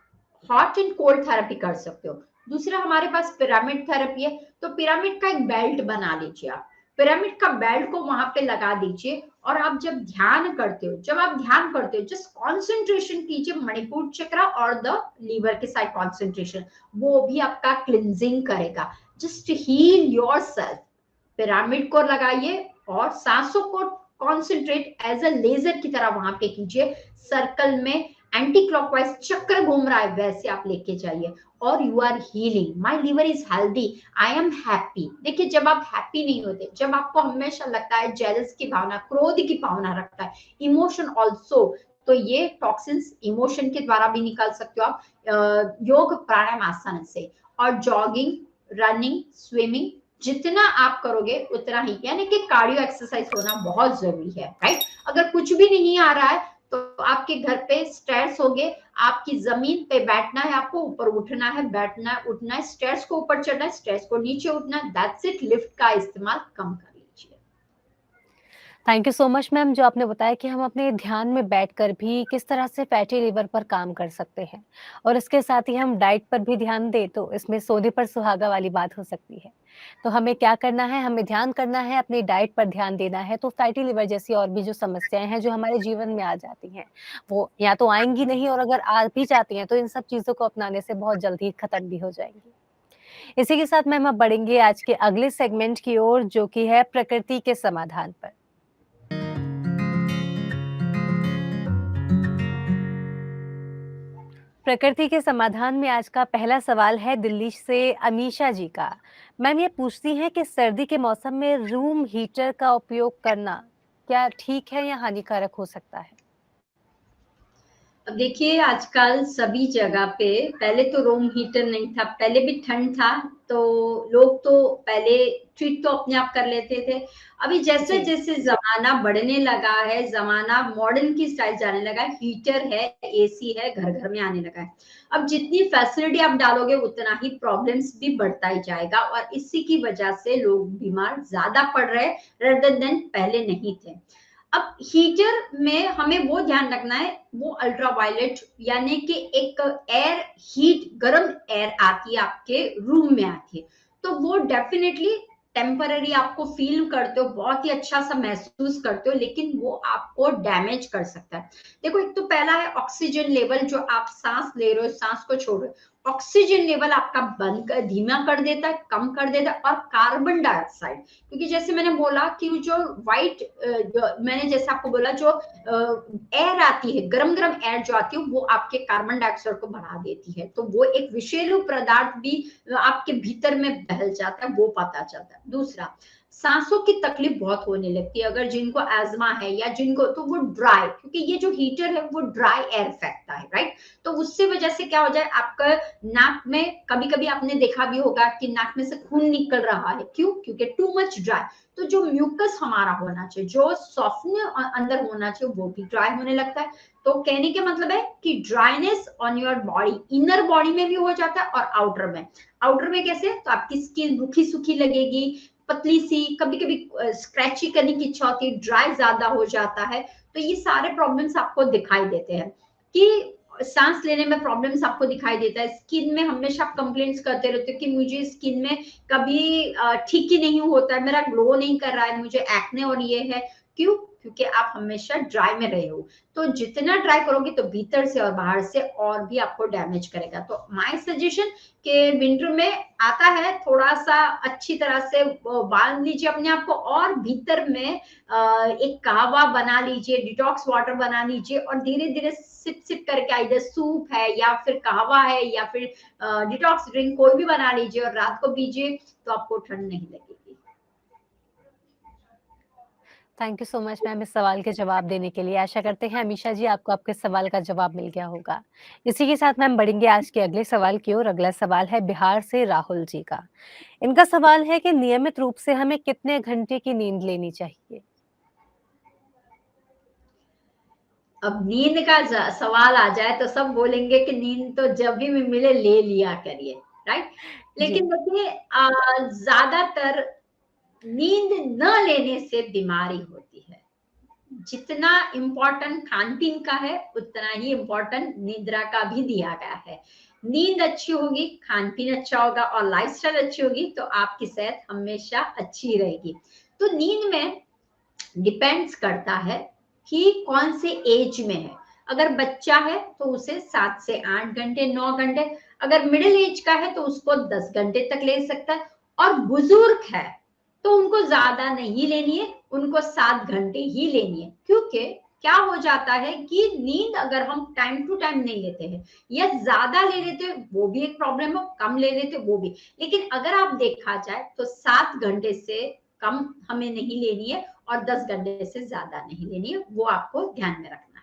हॉट एंड कोल्ड थेरेपी कर सकते हो। दूसरा, हमारे पास पिरामिड थेरेपी है, तो पिरामिड का एक बेल्ट बना लीजिए आप, पिरामिड का बेल्ट को वहां पे लगा दीजिए और आप जब ध्यान करते हो, जस्ट कॉन्सेंट्रेशन कीजिए मणिपुर चक्र और द लीवर के साइड कॉन्सेंट्रेशन, वो भी आपका क्लिनजिंग करेगा। जस्ट हील योरसेल्फ, पिरामिड को लगाइए और सांसों को कॉन्सेंट्रेट एज अ लेजर की तरह वहां पे कीजिए, सर्कल में एंटी क्लॉकवाइज चक्र घूम रहा है वैसे आप लेके जाइए और you are healing, my liver is healthy, I am happy. देखिए, जब आप हैप्पी नहीं होते, जब आपको हमेशा लगता है जेलस की भावना, क्रोध की भावना रखता है, इमोशन ऑल्सो, तो ये टॉक्सिन्स इमोशन के द्वारा भी निकाल सकते हो आप योग प्राणायाम आसन से। और जॉगिंग, रनिंग, स्विमिंग जितना आप करोगे उतना ही, यानी कि कार्डियो एक्सरसाइज होना बहुत जरूरी है, राइट। अगर कुछ भी नहीं आ रहा है तो आपके घर पे स्टेयर्स होंगे, आपकी जमीन पे बैठना है, आपको ऊपर उठना है, बैठना है, उठना है, स्टेयर्स को ऊपर चढ़ना है, स्टेयर्स को नीचे उठना है, दैट्स इट। लिफ्ट का इस्तेमाल कम कर लीजिए। Thank you so much ma'am, जो आपने बताया कि हम अपने ध्यान में बैठकर भी किस तरह से फैटी लिवर पर काम कर सकते हैं और इसके साथ ही हम डाइट पर भी ध्यान दें तो इसमें सोने पर सुहागा वाली बात हो सकती है। तो हमें क्या करना है, हमें ध्यान करना है, अपनी डाइट पर ध्यान देना है, तो फैटी लिवर जैसी और भी जो समस्याएं हैं जो हमारे जीवन में आ जाती हैं वो या तो आएंगी नहीं, और अगर आ भी जाती हैं तो इन सब चीजों को अपनाने से बहुत जल्दी खत्म भी हो जाएंगी। इसी के साथ मैम अब बढ़ेंगे आज के अगले सेगमेंट की ओर, जो कि है प्रकृति के समाधान पर। प्रकृति के समाधान में आज का पहला सवाल है दिल्ली से अमीशा जी का। मैम ये पूछती हैं कि सर्दी के मौसम में रूम हीटर का उपयोग करना क्या ठीक है या हानिकारक हो सकता है? अब देखिए, आजकल सभी जगह पे, पहले तो रूम हीटर नहीं था, पहले भी ठंड था, तो लोग तो पहले ट्रीट तो अपने आप कर लेते थे। अभी जैसे जी। जैसे जमाना बढ़ने लगा है, जमाना मॉडर्न की स्टाइल जाने लगा है, हीटर है, एसी है, घर घर में आने लगा है। अब जितनी फैसिलिटी आप डालोगे उतना ही प्रॉब्लम्स भी बढ़ता ही जाएगा और इसी की वजह से लोग बीमार ज्यादा पड़ रहे रेदर देन पहले नहीं थे। अब हीटर में हमें वो ध्यान रखना है, वो अल्ट्रावायलेट यानी कि एक एयर हीट, गर्म एयर आती है आपके रूम में आती है, तो वो डेफिनेटली टेम्पररी आपको फील करते हो, बहुत ही अच्छा सा महसूस करते हो, लेकिन वो आपको डैमेज कर सकता है। देखो, एक तो पहला है ऑक्सीजन लेवल, जो आप सांस ले रहे हो, सांस को छोड़ रहे हो, ऑक्सीजन लेवल आपका बंद कर, धीमा कर देता है, कम कर देता है। और कार्बन डाइऑक्साइड, क्योंकि जैसे मैंने बोला कि जो व्हाइट, मैंने जैसे आपको बोला, जो एयर आती है, गरम गरम एयर जो आती है, वो आपके कार्बन डाइऑक्साइड को बढ़ा देती है, तो वो एक विषैलु पदार्थ भी आपके भीतर में बहल जाता है, वो पता चलता है। दूसरा, सांसों की तकलीफ बहुत होने लगती है, अगर जिनको एजमा है या जिनको, तो वो ड्राई, क्योंकि ये जो हीटर है वो ड्राई एयर फेंकता है, राइट। तो उससे वजह से क्या हो जाए, आपका नाक में, कभी कभी आपने देखा भी होगा कि नाक में से खून निकल रहा है, क्यों? क्योंकि टू मच ड्राई। तो जो म्यूकस हमारा होना चाहिए, जो सॉफ्टनेस अंदर होना चाहिए, वो भी ड्राई होने लगता है। तो कहने के मतलब है कि dryness on your body, inner body में भी हो जाता है और आउटर में। आउटर में कैसे? तो आपकी स्किन रूखी सूखी लगेगी, पतली सी, कभी कभी स्क्रैची करने की इच्छा होती है, ड्राई ज्यादा हो जाता है। तो ये सारे प्रॉब्लम्स आपको दिखाई देते हैं कि सांस लेने में प्रॉब्लम्स आपको दिखाई देता है। स्किन में हमेशा आप कंप्लेंट्स करते रहते हो कि मुझे स्किन में कभी ठीक ही नहीं होता है, मेरा ग्लो नहीं कर रहा है, मुझे एक्ने और ये है। क्यों? क्योंकि आप हमेशा ड्राई में रहे हो। तो जितना ड्राई करोगे तो भीतर से और बाहर से और भी आपको डैमेज करेगा। तो माय सजेशन कि विंटर में आता है, थोड़ा सा अच्छी तरह से बांध लीजिए अपने आप को, और भीतर में एक कहवा बना लीजिए, डिटॉक्स वाटर बना लीजिए, और धीरे धीरे सिप सिप करके, इधर सूप है या फिर कहवा है या फिर डिटॉक्स ड्रिंक कोई भी बना लीजिए और रात को पीजिए, तो आपको ठंड नहीं लगेगी। Thank you so much ma'am इस सवाल के जवाब देने के लिए। आशा करते हैं अमीषा जी आपको आपके सवाल का जवाब मिल गया होगा। इसी के साथ मैम बढ़ेंगे आज के अगले सवाल की ओर। अगला सवाल है बिहार से राहुल जी का। इनका सवाल है कि नियमित रूप से हमें कितने घंटे की नींद लेनी चाहिए? अब नींद का सवाल आ जाए तो सब बोलेंगे कि नींद तो जब भी मिले ले लिया करिए, राइट। जी। लेकिन देखिए, ज्यादातर नींद न लेने से बीमारी होती है। जितना इम्पोर्टेंट खान पीन का है, उतना ही इम्पोर्टेंट निद्रा का भी दिया गया है। नींद अच्छी होगी, खान पीन अच्छा होगा और लाइफस्टाइल अच्छी होगी, तो आपकी सेहत हमेशा अच्छी रहेगी। तो नींद में डिपेंड्स करता है कि कौन से एज में है। अगर बच्चा है तो उसे 7 से 8 घंटे, 9 घंटे। अगर मिडिल एज का है तो उसको 10 घंटे तक ले सकता है। और बुजुर्ग है तो उनको ज्यादा नहीं लेनी है, उनको 7 घंटे ही लेनी है। क्योंकि क्या हो जाता है कि नींद अगर हम टाइम टू टाइम नहीं लेते हैं या ज्यादा ले लेते हैं, वो भी एक प्रॉब्लम है, कम ले लेते वो भी। लेकिन अगर आप देखा जाए तो 7 घंटे से कम हमें नहीं लेनी है और 10 घंटे से ज्यादा नहीं लेनी है, वो आपको ध्यान में रखना है।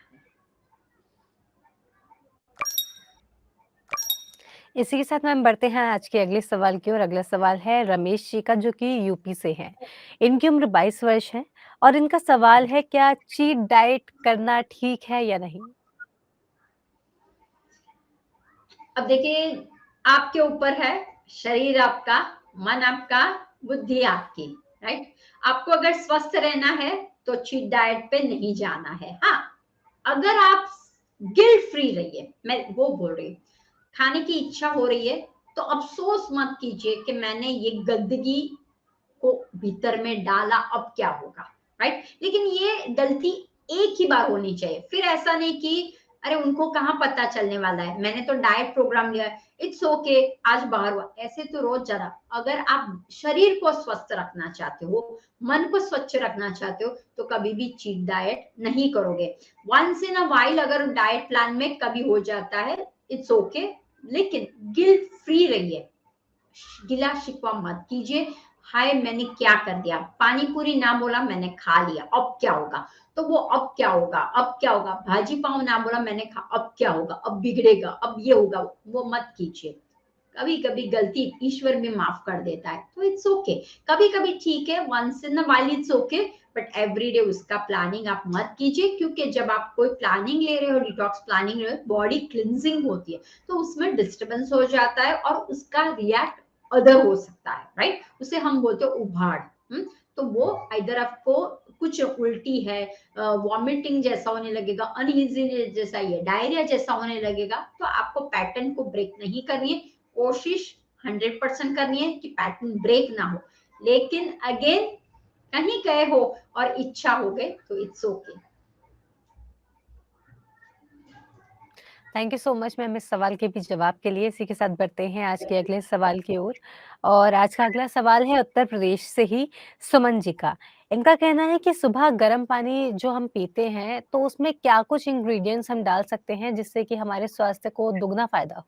इसी के साथ मैम बढ़ते हैं आज के अगले सवाल की ओर। अगला सवाल है रमेश जी का जो कि यूपी से हैं। इनकी उम्र 22 वर्ष है और इनका सवाल है क्या चीट डाइट करना ठीक है या नहीं? अब देखिए, आपके ऊपर है, शरीर आपका, मन आपका, बुद्धि आपकी, राइट। आपको अगर स्वस्थ रहना है तो चीट डाइट पे नहीं जाना है। हाँ, अगर आप गिल्ट फ्री रहिए, मैं वो बोल रही हूँ, खाने की इच्छा हो रही है तो अफसोस मत कीजिए कि मैंने ये गंदगी को भीतर में डाला, अब क्या होगा, राइट। लेकिन ये गलती एक ही बार होनी चाहिए, फिर ऐसा नहीं कि अरे उनको कहाँ पता चलने वाला है, मैंने तो डाइट प्रोग्राम लिया है, इट्स ओके, आज बाहर हुआ, ऐसे तो रोज जरा। अगर आप शरीर को स्वस्थ रखना चाहते हो, मन को स्वच्छ रखना चाहते हो, तो कभी भी चीट डाइट नहीं करोगे। वंस इन अ वाइल अगर डाइट प्लान में कभी हो जाता है, इट्स ओके, लेकिन गिल्ट फ्री रहिए, गिला शिकवा मत कीजिए। हाय मैंने क्या कर दिया, पानी पूरी ना बोला, मैंने खा लिया, अब क्या होगा, तो वो अब क्या होगा, अब क्या होगा, भाजी पाव ना बोला मैंने खा, अब क्या होगा, अब बिगड़ेगा, अब ये होगा, वो मत कीजिए। कभी कभी गलती ईश्वर भी माफ कर देता है, तो इट्स ओके। कभी कभी ठीक है, once in a while it's okay, but everyday उसका प्लानिंग आप मत कीजिए। क्योंकि जब आप कोई प्लानिंग ले रहे हो, डिटॉक्स प्लानिंग ले रहे हो, बॉडी क्लिनजिंग होती है, तो उसमें डिस्टर्बेंस हो जाता है और उसका रिएक्ट अदर हो सकता है, राइट। उसे हम बोलते हैं उभाड़। तो वो इधर आपको कुछ उल्टी है, वॉमिटिंग जैसा होने लगेगा, अनइजी जैसा, ये डायरिया जैसा होने लगेगा, तो आपको पैटर्न को ब्रेक नहीं करनी है। कोशिश 100% करनी है कि पैटर्न ब्रेक ना हो। लेकिन अगेन कहीं गए हो और इच्छा हो गए तो it's okay. Thank you so much ma'am इस सवाल के भी जवाब के लिए। इसी के साथ बढ़ते हैं आज के अगले सवाल की ओर। और आज का अगला सवाल है उत्तर प्रदेश से ही सुमन जी का। इनका कहना है कि सुबह गर्म पानी जो हम पीते हैं तो उसमें क्या कुछ इंग्रेडिएंट्स हम डाल सकते हैं जिससे कि हमारे स्वास्थ्य को दुगना फायदा हो?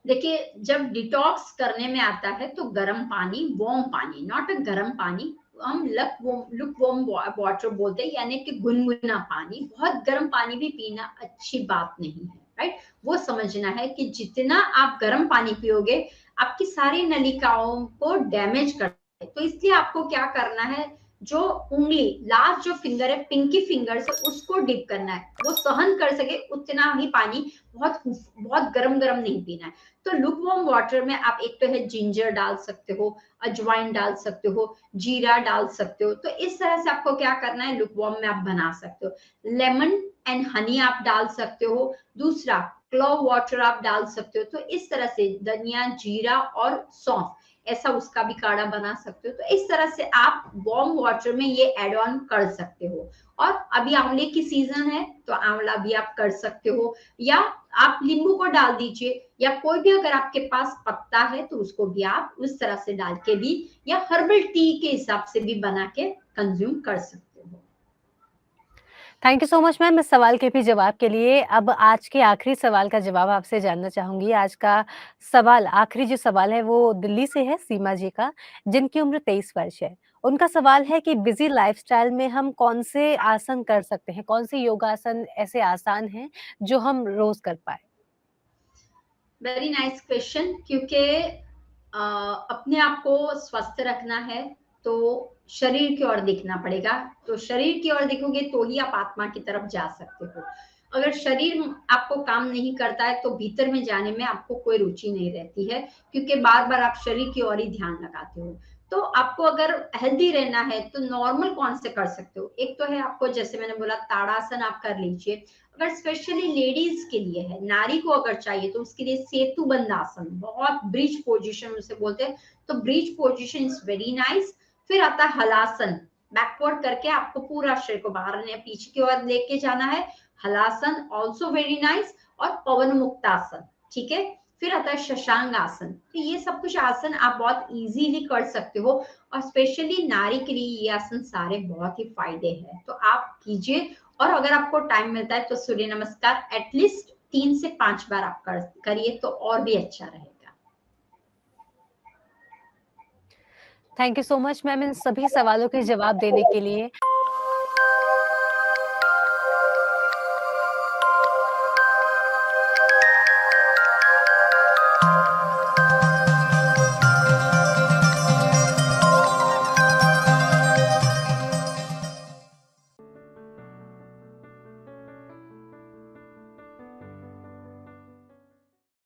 देखिए, जब डिटॉक्स करने में आता है तो गर्म पानी, वार्म पानी, नॉट अ गर्म पानी, हम लुक वार्म वाटर बोलते हैं, यानी कि गुनगुना पानी। बहुत गर्म पानी भी पीना अच्छी बात नहीं है, राइट? वो समझना है कि जितना आप गर्म पानी पियोगे आपकी सारी नलिकाओं को डैमेज करता है। तो इसलिए आपको क्या करना है, जो उंगली लास्ट जो फिंगर है, पिंकी फिंगर से उसको डिप करना है, वो सहन कर सके उतना ही पानी। बहुत गरम गरम नहीं पीना है। तो लुकवार्म वाटर में आप एक तो है जिंजर डाल सकते हो, अजवाइन डाल सकते हो, जीरा डाल सकते हो। तो इस तरह से आपको क्या करना है, लुकवार्म में आप बना सकते हो। लेमन एंड हनी आप डाल सकते हो। दूसरा, क्लोव वाटर आप डाल सकते हो। तो इस तरह से धनिया, जीरा और सौंफ, ऐसा उसका भी काढ़ा बना सकते हो। तो इस तरह से आप वार्म वाटर में ये एड ऑन कर सकते हो। और अभी आंवले की सीजन है तो आंवला भी आप कर सकते हो, या आप नींबू को डाल दीजिए, या कोई भी अगर आपके पास पत्ता है तो उसको भी आप उस तरह से डाल के भी, या हर्बल टी के हिसाब से भी बना के कंज्यूम कर सकते हो। Thank you so much ma'am इस सवाल के भी जवाब के लिए। अब आज के आखिरी सवाल का जवाब आपसे जानना चाहूँगी। आज का सवाल आखिरी जो सवाल है वो दिल्ली से है सीमा जी का, जिनकी उम्र 23 वर्ष है। उनका सवाल है कि बिज़ी लाइफ़स्टाइल में हम कौन से आसन कर सकते हैं? कौन से योगासन ऐसे आसान हैं जो हम रोज़ कर पाएँ? वेरी नाइस क्वेश्चन, क्योंकि अपने आप को स्वस्थ रखना है तो शरीर की ओर देखना पड़ेगा। तो शरीर की ओर देखोगे तो ही आप आत्मा की तरफ जा सकते हो। अगर शरीर आपको काम नहीं करता है तो भीतर में जाने में आपको कोई रुचि नहीं रहती है, क्योंकि बार बार आप शरीर की ओर ही ध्यान लगाते हो। तो आपको अगर हेल्दी रहना है तो नॉर्मल कौन से कर सकते हो, एक तो है आपको, जैसे मैंने बोला, ताड़ासन आप कर लीजिए। अगर स्पेशली लेडीज के लिए है, नारी को अगर चाहिए तो उसके लिए सेतु बंद आसन, बहुत ब्रिज पोजीशन उसे बोलते हैं, तो bridge position is very nice. फिर आता है हलासन, बैकवर्ड करके आपको पूरा शरीर को बाहर ने पीछे की ओर लेके जाना है, हलासन ऑल्सो वेरी नाइस। और पवन मुक्तासन, ठीक है। फिर आता है शशांग आसन। तो ये सब कुछ आसन आप बहुत इजीली कर सकते हो, और स्पेशली नारी के लिए ये आसन सारे बहुत ही फायदे हैं, तो आप कीजिए। और अगर आपको टाइम मिलता है तो सूर्य नमस्कार एटलीस्ट 3 से 5 बार आप करिए तो और भी अच्छा रहेगा। Thank you so much ma'am इन सभी सवालों के जवाब देने के लिए।